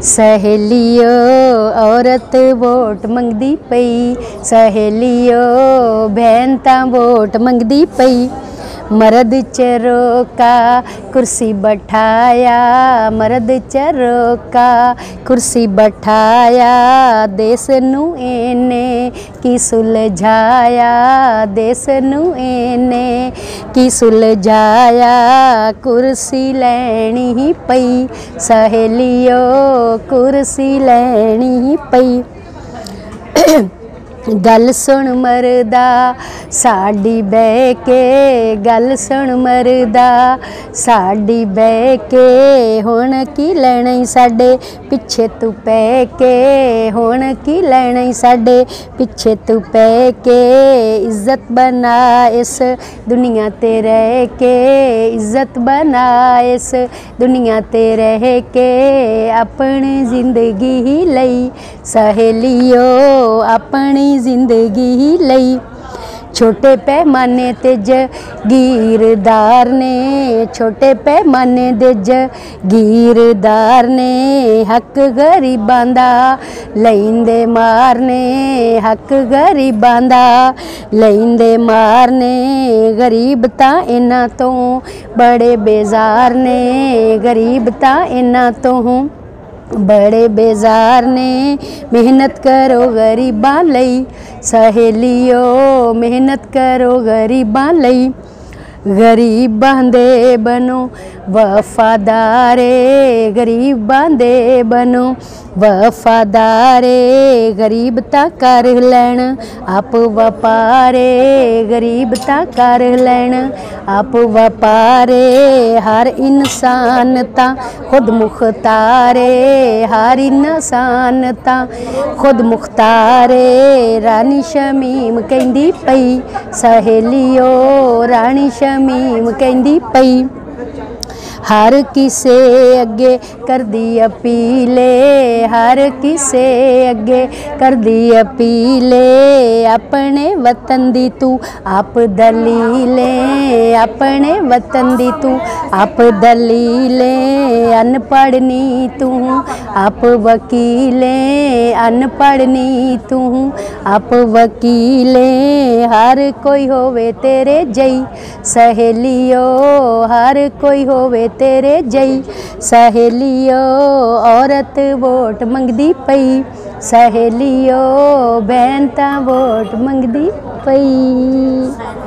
सहेलियो औरत वोट मंगदी पई, सहेलियो बहन तां वोट मंगदी पई। मर्द चरोका कुर्सी बैठाया, मर्द चरोका कुर्सी बैठाया, देश नू इने की सुलझाया, देश नू इने की सुलझाया, कुर्सी लैनी ही पई, सहेलियो कुर्सी लैनी ही पई। गल सुन मरदा साडी बह के, गल सुन मरदा साडी बह के, हुण की लैना साडे पिछे तू पै के, हुण की लैना साडे पिछे तू पै के। इज्जत बना इस दुनिया ते रह के, इज्जत बना इस दुनिया ते रह के, अपनी जिंदगी ही लई, सहेलियो अपनी जिंदगी लई। छोटे पैमाने ते जगीरदार ने, छोटे पैमाने दे जगीरदार ने, हक गरीबां दा लैंदे मारने, हक गरीबां दा लैंदे मारने। गरीब तां इन्हां तों बड़े बेजार ने, गरीब तां इन्हां तों बड़े बेजार ने। मेहनत करो गरीबां लई, सहेलियो मेहनत करो गरीबां लई। गरीबां दे बनो वफादारे, गरीबां दे बनो वफादारे, गरीब तां कर लैण आप वपारे, गरीब तां कर लैण आप वपारे। हर इंसान तां खुद मुख्तारे, हर इंसान तां खुद मुख्तारे। रानी शमीम कहंदी पई, सहेलियो रानी शमीम कहंदी पई। हर किसे अगे कर दी अपीले, हर किसे अगे कर दी अपीले, अपने वतन दी तू आप दलीले, अपने वतन दी तू आप दलीले। अनपढ़ नी तू आप वकीले, अनपढ़ नी तू आप वकीले। हर कोई होवे तेरे जई, सहेलियो हर कोई होवे तेरे जई। सहेलियो औरत वोट मंगदी पई, सहेलियो बहन तां वोट मंगदी पई।